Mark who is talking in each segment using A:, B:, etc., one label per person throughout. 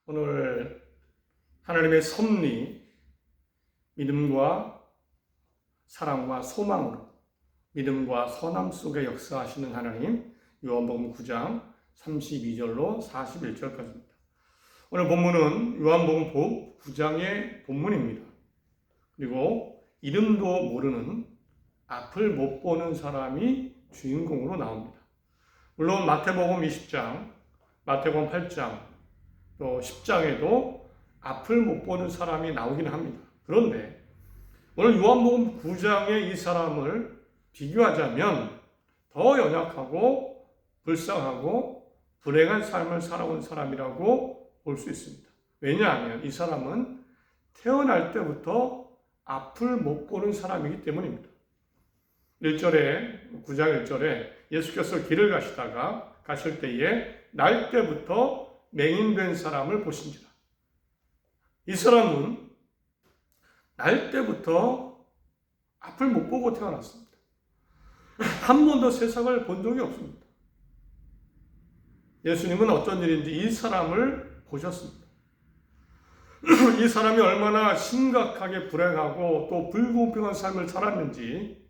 A: 오늘 하나님의 섭리, 믿음과 사랑과 소망으로 믿음과 선함 속에 역사하시는 하나님, 요한복음 9장 32절로 41절까지입니다. 오늘 본문은 요한복음 9장의 본문입니다. 그리고 이름도 모르는 앞을 못 보는 사람이 주인공으로 나옵니다. 물론 마태복음 20장, 마태복음 8장, 또 10장에도 앞을 못 보는 사람이 나오긴 합니다. 그런데 오늘 요한복음 9장의 이 사람을 비교하자면 더 연약하고 불쌍하고 불행한 삶을 살아온 사람이라고 볼 수 있습니다. 왜냐하면 이 사람은 태어날 때부터 앞을 못 보는 사람이기 때문입니다. 1절에 9장 1절에 예수께서 길을 가실 때에 날 때부터 맹인된 사람을 보신지라. 이 사람은 날 때부터 앞을 못 보고 태어났습니다. 한 번도 세상을 본 적이 없습니다. 예수님은 어떤 일인지 이 사람을 보셨습니다. 이 사람이 얼마나 심각하게 불행하고 또 불공평한 삶을 살았는지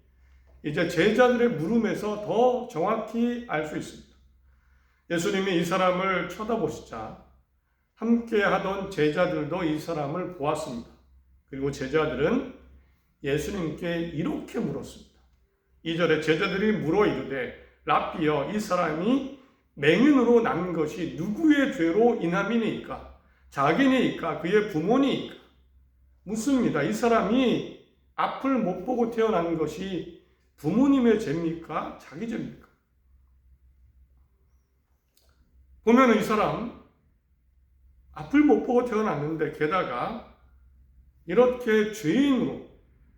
A: 이제 제자들의 물음에서 더 정확히 알 수 있습니다. 예수님이 이 사람을 쳐다보시자 함께 하던 제자들도 이 사람을 보았습니다. 그리고 제자들은 예수님께 이렇게 물었습니다. 2절에 제자들이 물어 이르되 랍비여, 이 사람이 맹인으로 난 것이 누구의 죄로 인함이니까? 자기니까? 그의 부모니까? 묻습니다. 이 사람이 앞을 못 보고 태어난 것이 부모님의 죄입니까? 자기 죄입니까? 보면은 이 사람 앞을 못 보고 태어났는데 게다가 이렇게 죄인으로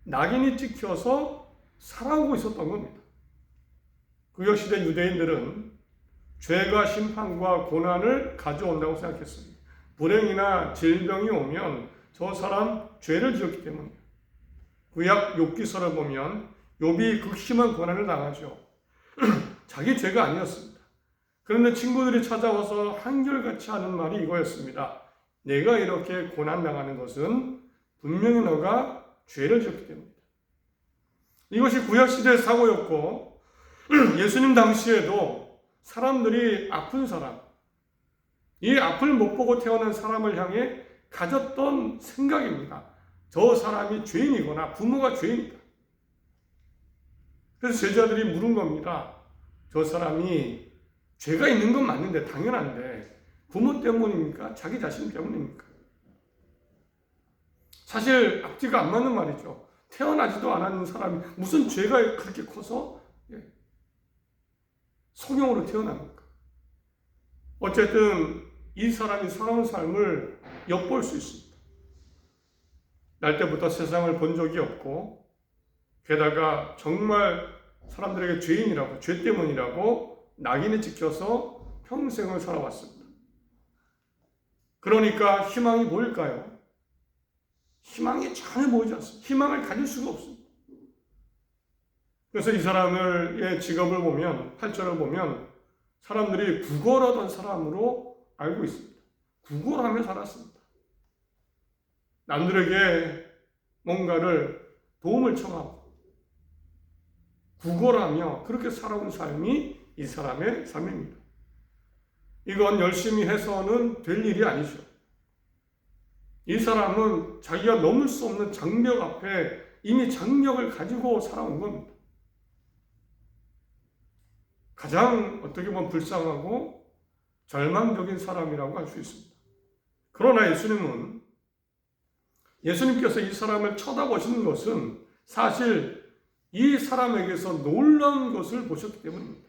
A: 낙인이 찍혀서 살아오고 있었던 겁니다. 구약시대 유대인들은 죄가 심판과 고난을 가져온다고 생각했습니다. 불행이나 질병이 오면 저 사람 죄를 지었기 때문이에요. 구약 욥기서를 보면 욥이 극심한 고난을 당하죠. 자기 죄가 아니었습니다. 그런데 친구들이 찾아와서 한결같이 하는 말이 이거였습니다. 내가 이렇게 고난당하는 것은 분명히 너가 죄를 지었기 때문이다. 이것이 구약시대의 사고였고 예수님 당시에도 사람들이 아픈 사람, 이 앞을 못 보고 태어난 사람을 향해 가졌던 생각입니다. 저 사람이 죄인이거나 부모가 죄인이다. 그래서 제자들이 물은 겁니다. 저 사람이 죄가 있는 건 맞는데 당연한데 부모 때문입니까? 자기 자신 때문입니까? 사실 앞뒤가 안 맞는 말이죠. 태어나지도 않았는 사람이 무슨 죄가 그렇게 커서 성령으로 태어납니까? 어쨌든 이 사람이 살아온 삶을 엿볼 수 있습니다. 날 때부터 세상을 본 적이 없고 게다가 정말 사람들에게 죄인이라고, 죄 때문이라고 낙인에 찍혀서 평생을 살아왔습니다. 그러니까 희망이 뭘까요? 희망이 전혀 보이지 않습니다. 희망을 가질 수가 없습니다. 그래서 이 사람의 직업을 보면, 8절을 보면 사람들이 구걸하던 사람으로 알고 있습니다. 구걸하며 살았습니다. 남들에게 뭔가를 도움을 청하고 구걸하며 그렇게 살아온 삶이 이 사람의 삶입니다. 이건 열심히 해서는 될 일이 아니죠. 이 사람은 자기가 넘을 수 없는 장벽 앞에 이미 장벽을 가지고 살아온 겁니다. 가장 어떻게 보면 불쌍하고 절망적인 사람이라고 할 수 있습니다. 그러나 예수님께서 이 사람을 쳐다보시는 것은 사실 이 사람에게서 놀라운 것을 보셨기 때문입니다.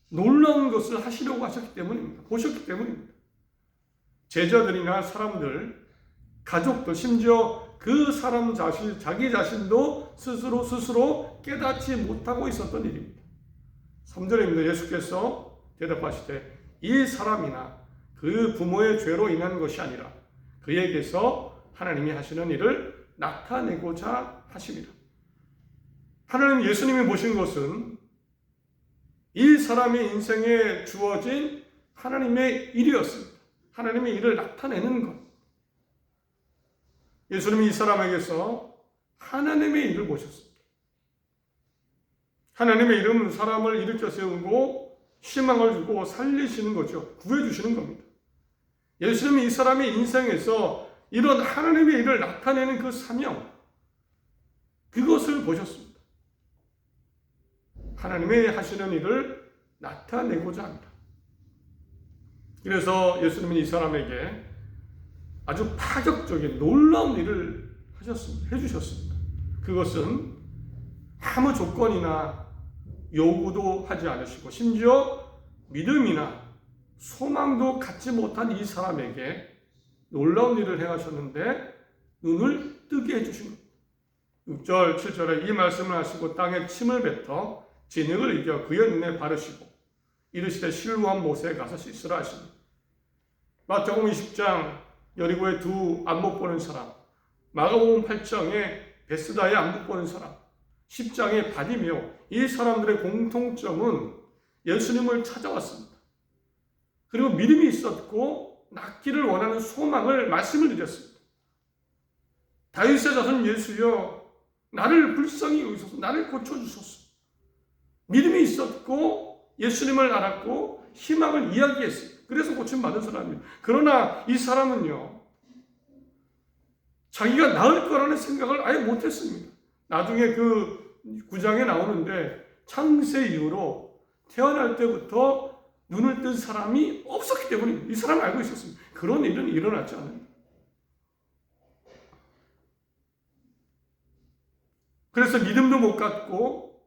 A: 놀라운 것을 하시려고 하셨기 때문입니다. 보셨기 때문입니다. 제자들이나 사람들, 가족들, 심지어 그 사람 자신, 자기 자신도 스스로 깨닫지 못하고 있었던 일입니다. 3절입니다. 예수께서 대답하시되 이 사람이나 그 부모의 죄로 인한 것이 아니라 그에게서 하나님이 하시는 일을 나타내고자 하십니다. 하나님 예수님이 보신 것은 이 사람의 인생에 주어진 하나님의 일이었습니다. 하나님의 일을 나타내는 것. 예수님이 이 사람에게서 하나님의 일을 보셨습니다. 하나님의 일은 사람을 일으켜 세우고 희망을 주고 살리시는 거죠. 구해주시는 겁니다. 예수님이 이 사람의 인생에서 이런 하나님의 일을 나타내는 그 사명, 그것을 보셨습니다. 하나님의 하시는 일을 나타내고자 합니다. 그래서 예수님은 이 사람에게 아주 파격적인 놀라운 일을 해주셨습니다. 그것은 아무 조건이나 요구도 하지 않으시고 심지어 믿음이나 소망도 갖지 못한 이 사람에게 놀라운 일을 행하셨는데 눈을 뜨게 해주신 겁니다. 6절, 7절에 이 말씀을 하시고 땅에 침을 뱉어 진흙을 이겨 그의 눈에 바르시고 이르시되 실로암 못에 가서 씻으라 하시니 마태복음 20장 여리고의 두 안목 보는 사람, 마가복음 8장에 베스다의 안목 보는 사람, 10장의 바디메오, 이 사람들의 공통점은 예수님을 찾아왔습니다. 그리고 믿음이 있었고 낫기를 원하는 소망을 말씀을 드렸습니다. 다윗의 자손 예수여 나를 불쌍히 여기소서, 나를 고쳐주소서. 믿음이 있었고 예수님을 알았고 희망을 이야기했어요. 그래서 고침받은 사람이에요. 그러나 이 사람은요, 자기가 나을 거라는 생각을 아예 못했습니다. 나중에 그 9장에 나오는데 창세 이후로 태어날 때부터 눈을 뜬 사람이 없었기 때문에 이 사람은 알고 있었습니다. 그런 일은 일어났지 않아요. 그래서 믿음도 못 갖고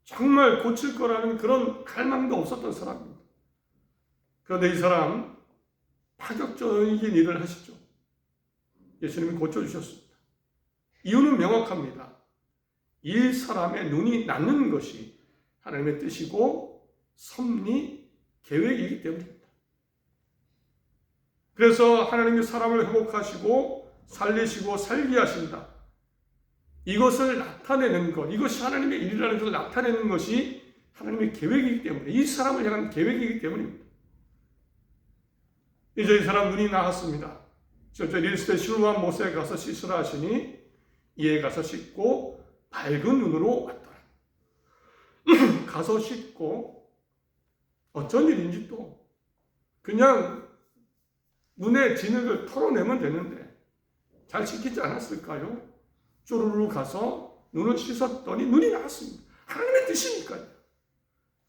A: 정말 고칠 거라는 그런 갈망도 없었던 사람입니다. 그런데 이 사람 파격적인 일을 하시죠. 예수님이 고쳐주셨습니다. 이유는 명확합니다. 이 사람의 눈이 낫는 것이 하나님의 뜻이고 섭리, 계획이기 때문입니다. 그래서 하나님이 사람을 회복하시고 살리시고 살게 하신다. 이것을 나타내는 것, 이것이 하나님의 일이라는 것을 나타내는 것이 하나님의 계획이기 때문에, 이 사람을 향한 계획이기 때문입니다. 이제 이 사람 눈이 나았습니다. 이르시되 실로암 못에 가서 씻으라 하시니 이에 가서 씻고 밝은 눈으로 왔더라. 가서 씻고 어쩐 일인지 또 그냥 눈에 진흙을 털어내면 되는데 잘 씻기지 않았을까요? 쪼르르 가서 눈을 씻었더니 눈이 나왔습니다. 하나님의 뜻이니까요.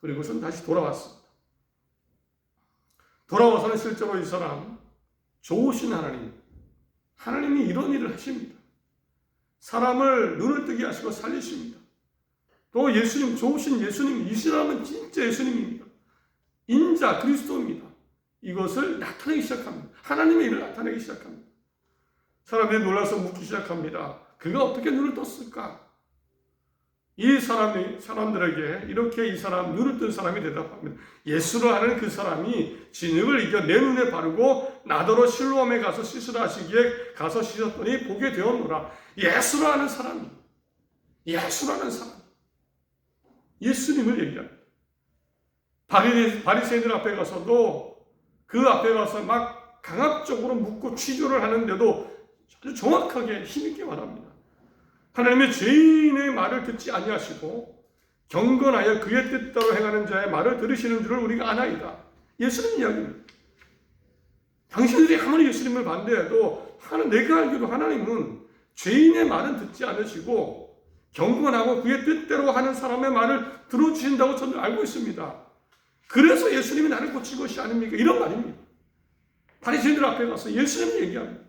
A: 그리고선 다시 돌아왔습니다. 돌아와서는 실제로 이 사람 좋으신 하나님이 이런 일을 하십니다. 사람을 눈을 뜨게 하시고 살리십니다. 또 예수님, 좋으신 예수님, 이 사람은 진짜 예수님입니다. 인자 그리스도입니다. 이것을 나타내기 시작합니다. 하나님의 일을 나타내기 시작합니다. 사람들이 놀라서 묻기 시작합니다. 그가 어떻게 눈을 떴을까? 이 사람들에게 이렇게 이 사람, 눈을 뜬 사람이 대답합니다. 예수로 하는 그 사람이 진흙을 이겨 내 눈에 바르고 나더러 실로암에 가서 씻으라 하시기에 가서 씻었더니 보게 되었노라. 예수로 하는 사람이, 예수라는 사람, 예수님을 얘기합니다. 바리새인들 앞에 가서도 그 앞에 가서 막 강압적으로 묻고 취조를 하는데도 아주 정확하게 힘있게 말합니다. 하나님의 죄인의 말을 듣지 아니하시고 경건하여 그의 뜻대로 행하는 자의 말을 들으시는 줄을 우리가 아나이다. 예수님 이야기입니다. 당신들이 아무리 예수님을 반대해도 내가 알기로 하나님은 죄인의 말은 듣지 않으시고 경건하고 그의 뜻대로 하는 사람의 말을 들어주신다고 저는 알고 있습니다. 그래서 예수님이 나를 고칠 것이 아닙니까? 이런 말입니다. 바리새인들 앞에 가서 예수님 얘기합니다.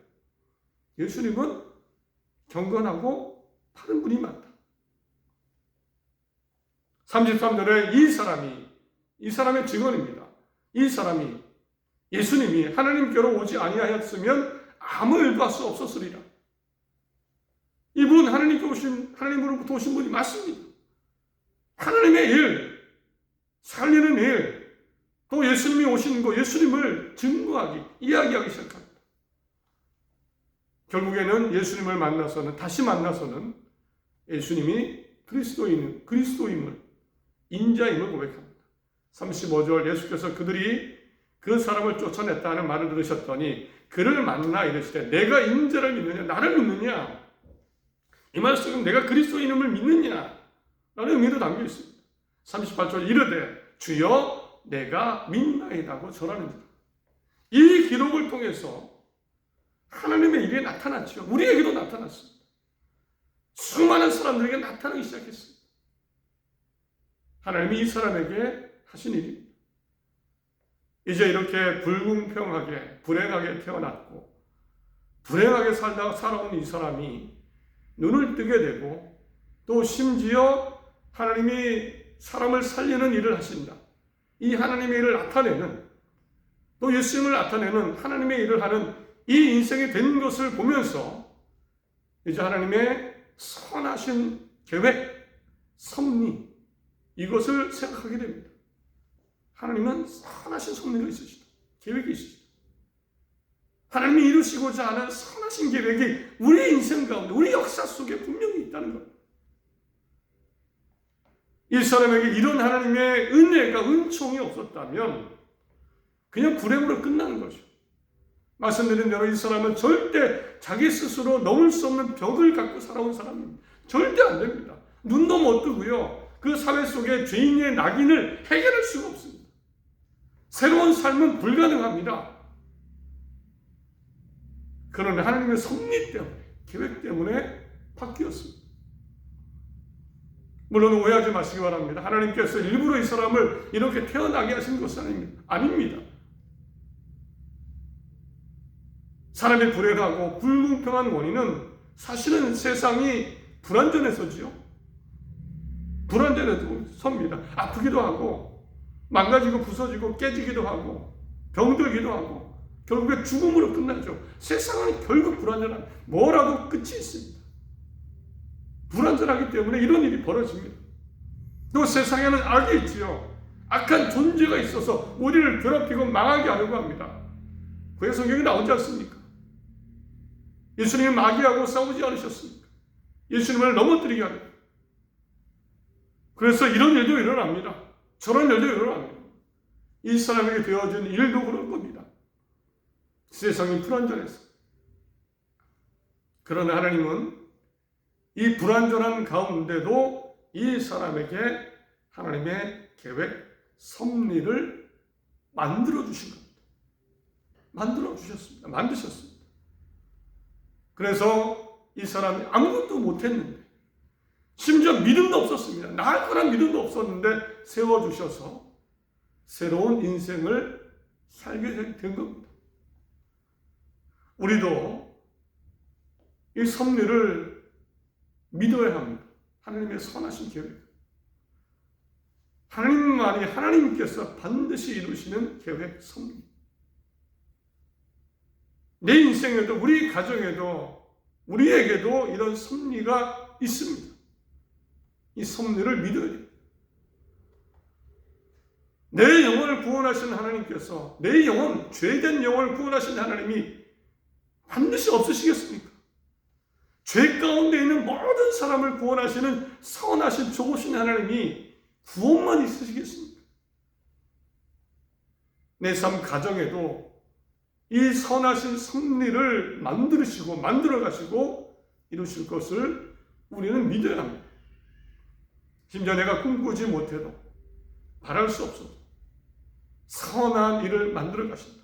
A: 예수님은 경건하고 바른 분이 많다. 33절에 이 사람의 증언입니다. 이 사람이 예수님이 하나님께로 오지 아니하였으면 아무 일도 할 수 없었으리라. 이분 하나님으로부터 오신 분이 맞습니다. 하나님의 일, 살리는 일, 또 예수님이 오신 거, 예수님을 증거하기, 이야기하기 시작합니다. 결국에는 예수님을 다시 만나서는 예수님이 그리스도임을, 인자임을 고백합니다. 35절 예수께서 그들이 그 사람을 쫓아냈다는 말을 들으셨더니 그를 만나 이르시되 내가 인자를 믿느냐 나를 믿느냐 이 말씀은 내가 그리스도인임을 믿느냐 라는 의미도 담겨 있습니다. 38절 이르되 주여 내가 믿나이다고 절하는지라. 이 기록을 통해서 하나님의 일이 나타났죠. 우리에게도 나타났습니다. 수많은 사람들에게 나타나기 시작했습니다. 하나님이 이 사람에게 하신 일입니다. 이제 이렇게 불공평하게 불행하게 태어났고 불행하게 살아온 이 사람이 눈을 뜨게 되고 또 심지어 하나님이 사람을 살리는 일을 하신다. 이 하나님의 일을 나타내는 또 예수님을 나타내는 하나님의 일을 하는 이 인생이 된 것을 보면서 이제 하나님의 선하신 계획, 섭리 이것을 생각하게 됩니다. 하나님은 선하신 섭리가 있으시다. 계획이 있으시다. 하나님이 이루시고자 하는 선하신 계획이 우리 인생 가운데 우리 역사 속에 분명히 있다는 겁니다. 이 사람에게 이런 하나님의 은혜가 은총이 없었다면 그냥 불행으로 끝나는 거죠. 말씀드린 대로 이 사람은 절대 자기 스스로 넘을 수 없는 벽을 갖고 살아온 사람입니다. 절대 안 됩니다. 눈도 못 뜨고요. 그 사회 속에 죄인의 낙인을 해결할 수가 없습니다. 새로운 삶은 불가능합니다. 그런데 하나님의 섭리 때문에, 계획 때문에 바뀌었습니다. 물론 오해하지 마시기 바랍니다. 하나님께서 일부러 이 사람을 이렇게 태어나게 하신 것은 아닙니다. 사람이 불행하고 불공평한 원인은 사실은 세상이 불완전해서지요. 불완전해서입니다. 아프기도 하고 망가지고 부서지고 깨지기도 하고 병들기도 하고 결국에 죽음으로 끝나죠. 세상은 결국 불완전한 뭐라도 끝이 있습니다. 불완전하기 때문에 이런 일이 벌어집니다. 또 세상에는 악이 있지요. 악한 존재가 있어서 우리를 괴롭히고 망하게 하려고 합니다. 그의 성경에 나오지 않습니까? 예수님이 마귀하고 싸우지 않으셨습니까? 예수님을 넘어뜨리게 합니다. 그래서 이런 일도 일어납니다. 저런 일도 일어납니다. 이 사람에게 되어진 일도 그럴 겁니다. 세상이 불완전해서. 그러나 하나님은 이 불완전한 가운데도 이 사람에게 하나님의 계획, 섭리를 만들어 주신 겁니다. 만들어 주셨습니다. 만드셨습니다. 그래서 이 사람이 아무것도 못했는데 심지어 믿음도 없었습니다. 나을 거란 믿음도 없었는데 세워주셔서 새로운 인생을 살게 된 겁니다. 우리도 이 섭리를 믿어야 합니다. 하나님의 선하신 계획. 하나님만이 하나님께서 반드시 이루시는 계획, 섭리. 내 인생에도 우리 가정에도 우리에게도 이런 섭리가 있습니다. 이 섭리를 믿어야 돼요. 내 영혼을 구원하신 하나님께서 내 영혼, 죄된 영혼을 구원하신 하나님이 반드시 없으시겠습니까? 죄 가운데 있는 모든 사람을 구원하시는 선하신 좋으신 하나님이 구원만 있으시겠습니까? 내 삶 가정에도 이 선하신 섭리를 만들으시고 만들어가시고 이루실 것을 우리는 믿어야 합니다. 심지어 내가 꿈꾸지 못해도 바랄 수 없어도 선한 일을 만들어 가신다.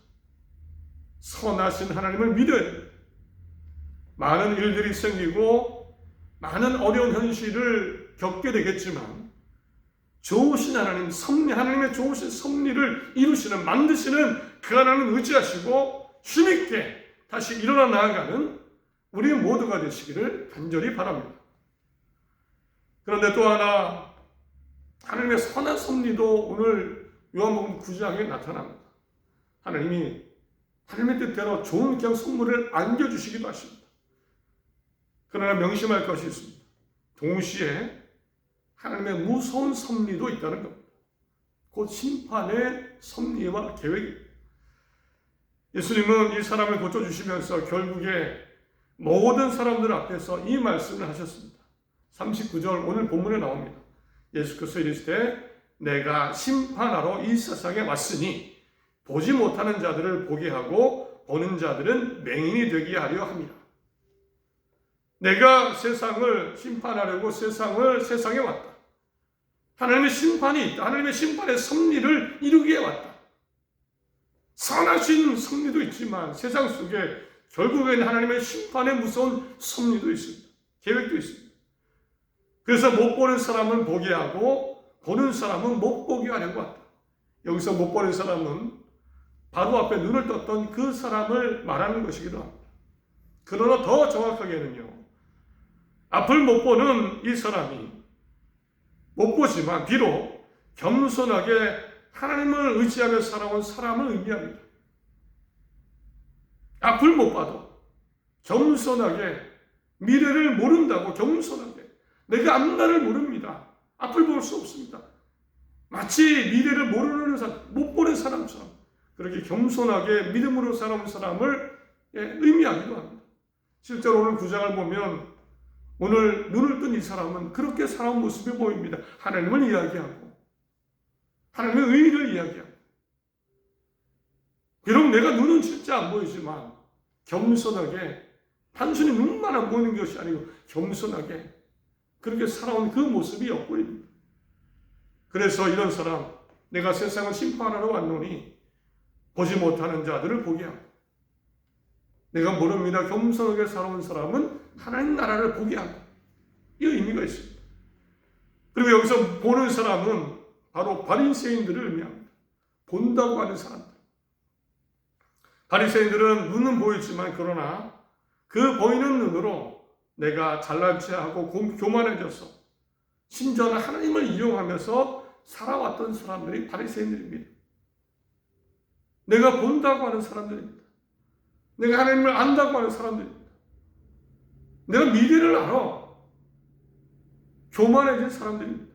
A: 선하신 하나님을 믿어야 됩니다. 많은 일들이 생기고 많은 어려운 현실을 겪게 되겠지만 좋으신 하나님, 하나님의 좋으신 섭리를 이루시는, 만드시는 그 하나님을 의지하시고 힘있게 다시 일어나 나아가는 우리 모두가 되시기를 간절히 바랍니다. 그런데 또 하나 하나님의 선한 섭리도 오늘 요한복음 9장에 나타납니다. 하나님이 하나님의 뜻대로 좋은 그냥 선물을 안겨주시기도 하십니다. 그러나 명심할 것이 있습니다. 동시에 하나님의 무서운 섭리도 있다는 겁니다. 곧 심판의 섭리와 계획입니다. 예수님은 이 사람을 고쳐주시면서 결국에 모든 사람들 앞에서 이 말씀을 하셨습니다. 39절 오늘 본문에 나옵니다. 예수께서 이르시되 내가 심판하러 이 세상에 왔으니 보지 못하는 자들을 보게 하고 보는 자들은 맹인이 되게 하려 합니다. 내가 세상을 심판하려고 세상에 왔다. 하나님의 심판이 있다. 하나님의 심판의 섭리를 이루기에 왔다. 선하신 섭리도 있지만 세상 속에 결국에는 하나님의 심판의 무서운 섭리도 있습니다. 계획도 있습니다. 그래서 못 보는 사람은 보게 하고 보는 사람은 못 보게 하려고 한다. 여기서 못 보는 사람은 바로 앞에 눈을 떴던 그 사람을 말하는 것이기도 합니다. 그러나 더 정확하게는요, 앞을 못 보는 이 사람이 못 보지만 비록 겸손하게 하나님을 의지하며 살아온 사람을 의미합니다. 앞을 못 봐도 겸손하게 미래를 모른다고 겸손하게 내가 앞날을 모릅니다. 앞을 볼 수 없습니다. 마치 미래를 모르는 사람, 못 보는 사람처럼 그렇게 겸손하게 믿음으로 살아온 사람을 의미하기도 합니다. 실제로 오늘 9장을 보면 오늘 눈을 뜬 이 사람은 그렇게 살아온 모습이 보입니다. 하나님을 이야기하고 하나님의 의의를 이야기하고 비록 내가 눈은 진짜 안 보이지만 겸손하게 단순히 눈만 안 보이는 것이 아니고 겸손하게 그렇게 살아온 그 모습이 엿보입니다. 그래서 이런 사람, 내가 세상을 심판하러 왔노니 보지 못하는 자들을 보게 하고 내가 모릅니다. 겸손하게 살아온 사람은 하나님 나라를 보게 하고 이 의미가 있습니다. 그리고 여기서 보는 사람은 바로 바리새인들을 의미합니다. 본다고 하는 사람들. 바리새인들은 눈은 보이지만 그러나 그 보이는 눈으로 내가 잘난 체하고 교만해져서 심지어는 하나님을 이용하면서 살아왔던 사람들이 바리새인들입니다. 내가 본다고 하는 사람들입니다. 내가 하나님을 안다고 하는 사람들입니다. 내가 미래를 알아. 교만해진 사람들입니다.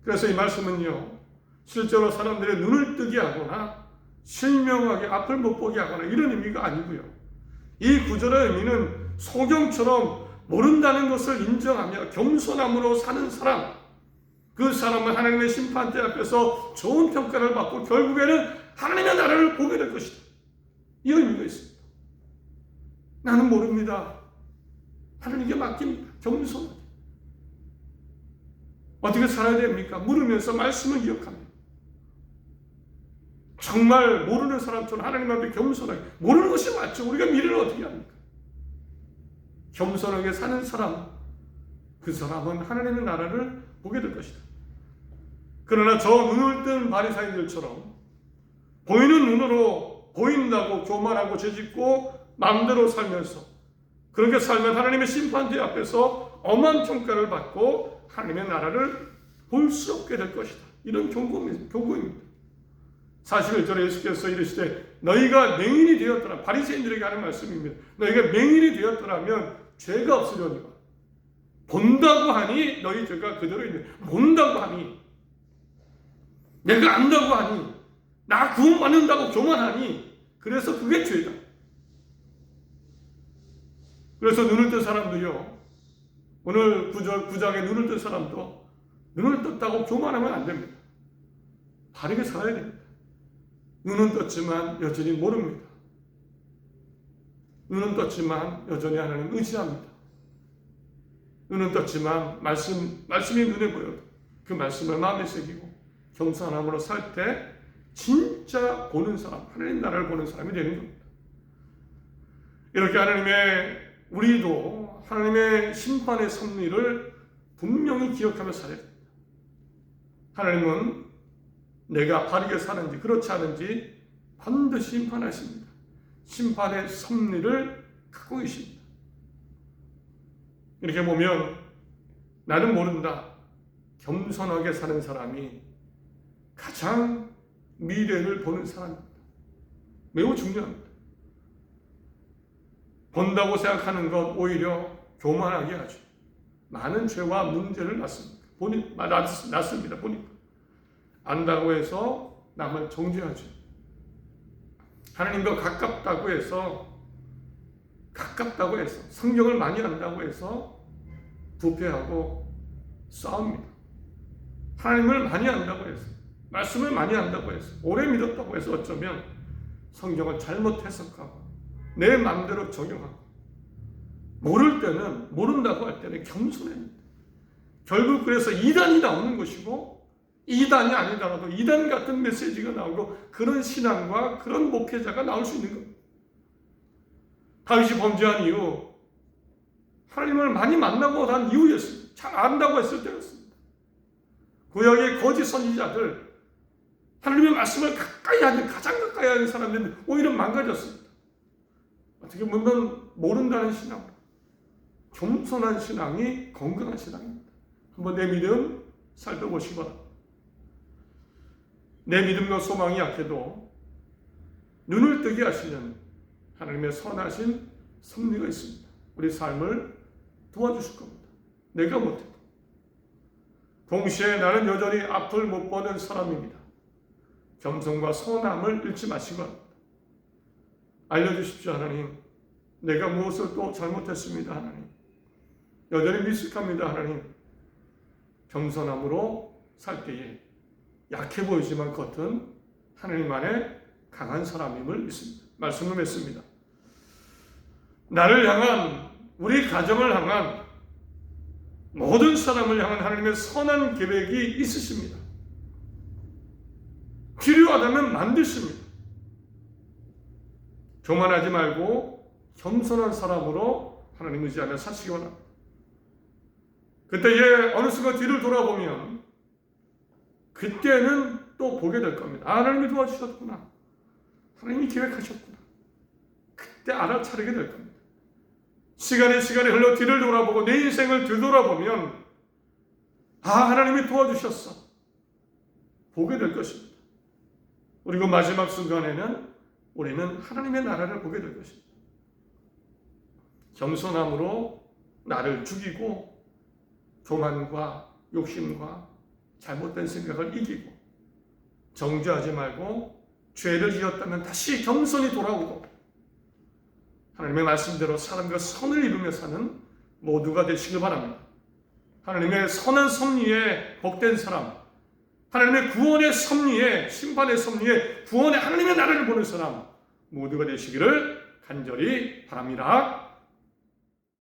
A: 그래서 이 말씀은요, 실제로 사람들의 눈을 뜨게 하거나 실명하게 앞을 못 보게 하거나 이런 의미가 아니고요. 이 구절의 의미는 소경처럼 모른다는 것을 인정하며 겸손함으로 사는 사람, 그 사람은 하나님의 심판대 앞에서 좋은 평가를 받고 결국에는 하나님의 나라를 보게 될 것이다. 이 의미가 있습니다. 나는 모릅니다. 하나님께 맡깁니다. 겸손하게. 어떻게 살아야 됩니까? 물으면서 말씀을 기억합니다. 정말 모르는 사람처럼 하나님 앞에 겸손하게. 모르는 것이 맞죠. 우리가 미래를 어떻게 합니까? 겸손하게 사는 사람, 그 사람은 하나님의 나라를 보게 될 것이다. 그러나 저 눈을 뜬 바리새인들처럼 보이는 눈으로 보인다고 교만하고 죄짓고 마음대로 살면서 그렇게 살면 하나님의 심판대 앞에서 엄한 평가를 받고 하나님의 나라를 볼 수 없게 될 것이다. 이런 경고입니다. 41절에 예수께서 이르시되 너희가 맹인이 되었더라. 바리새인들에게 하는 말씀입니다. 너희가 맹인이 되었더라면 죄가 없으려니와 본다고 하니 너희 죄가 그대로 있네. 본다고 하니 내가 안다고 하니 나 구원받는다고 교만하니 그래서 그게 죄다. 그래서 눈을 뜬 사람도요, 오늘 9장에 눈을 뜬 사람도 눈을 떴다고 교만하면 안 됩니다. 바르게 살아야 됩니다. 눈은 떴지만 여전히 모릅니다. 눈은 떴지만 여전히 하나님 의지합니다. 눈은 떴지만 말씀이 눈에 보여도 그 말씀을 마음에 새기고 겸손함으로 살 때 진짜 보는 사람, 하나님 나라를 보는 사람이 되는 겁니다. 이렇게 우리도 하나님의 심판의 섭리를 분명히 기억하며 살아야 됩니다. 하나님은 내가 바르게 사는지 그렇지 않은지 반드시 심판하십니다. 심판의 섭리를 갖고 계십니다. 이렇게 보면 나는 모른다. 겸손하게 사는 사람이 가장 미래를 보는 사람입니다. 매우 중요합니다. 본다고 생각하는 것 오히려 교만하게 하죠. 많은 죄와 문제를 낳습니다. 보니까. 안다고 해서 남을 정죄하죠. 하나님과 가깝다고 해서 성경을 많이 안다고 해서 부패하고 싸웁니다. 하나님을 많이 안다고 해서 말씀을 많이 한다고 해서, 오래 믿었다고 해서 어쩌면 성경을 잘못 해석하고 내 마음대로 적용하고, 모를 때는, 모른다고 할 때는 겸손해야 합니다. 결국 그래서 이단이 나오는 것이고, 이단이 아니더라도 이단 같은 메시지가 나오고 그런 신앙과 그런 목회자가 나올 수 있는 겁니다. 다윗이 범죄한 이유, 하나님을 많이 만나고 난 이후였습니다. 잘 안다고 했을 때였습니다. 구약의 거짓 선지자들, 하나님의 말씀을 가까이 하는, 가장 가까이 하는 사람들은 오히려 망가졌습니다. 어떻게 보면 모른다는 신앙, 겸손한 신앙이 건강한 신앙입니다. 한번 내 믿음 살펴보시기 바랍니다. 내 믿음과 소망이 약해도 눈을 뜨게 하시는 하나님의 선하신 섭리가 있습니다. 우리 삶을 도와주실 겁니다. 내가 못해도. 동시에 나는 여전히 앞을 못 보는 사람입니다. 겸손과 선함을 잃지 마시기 바랍니다. 알려주십시오, 하나님. 내가 무엇을 또 잘못했습니다, 하나님. 여전히 미숙합니다, 하나님. 겸손함으로 살 때에 약해 보이지만 겉은 하나님 안에 강한 사람임을 믿습니다. 말씀을 맺습니다. 나를 향한, 우리 가정을 향한, 모든 사람을 향한 하나님의 선한 계획이 있으십니다. 필요하다면 만드십니다. 교만하지 말고 겸손한 사람으로 하나님 의지하며 사시기 원합니다. 그때에 어느 순간 뒤를 돌아보면 그때는 또 보게 될 겁니다. 아, 하나님이 도와주셨구나. 하나님이 계획하셨구나. 그때 알아차리게 될 겁니다. 시간이 흘러 뒤를 돌아보고 내 인생을 되돌아보면 아, 하나님이 도와주셨어. 보게 될 것입니다. 그리고 마지막 순간에는 우리는 하나님의 나라를 보게 될 것입니다. 겸손함으로 나를 죽이고 교만과 욕심과 잘못된 생각을 이기고 정죄하지 말고 죄를 지었다면 다시 겸손히 돌아오고 하나님의 말씀대로 사람과 선을 이루며 사는 모두가 되시길 바랍니다. 하나님의 선한 섭리에 복된 사람, 하나님의 구원의 섭리에, 심판의 섭리에 구원의 하나님의 나라를 보는 사람 모두가 되시기를 간절히 바랍니다.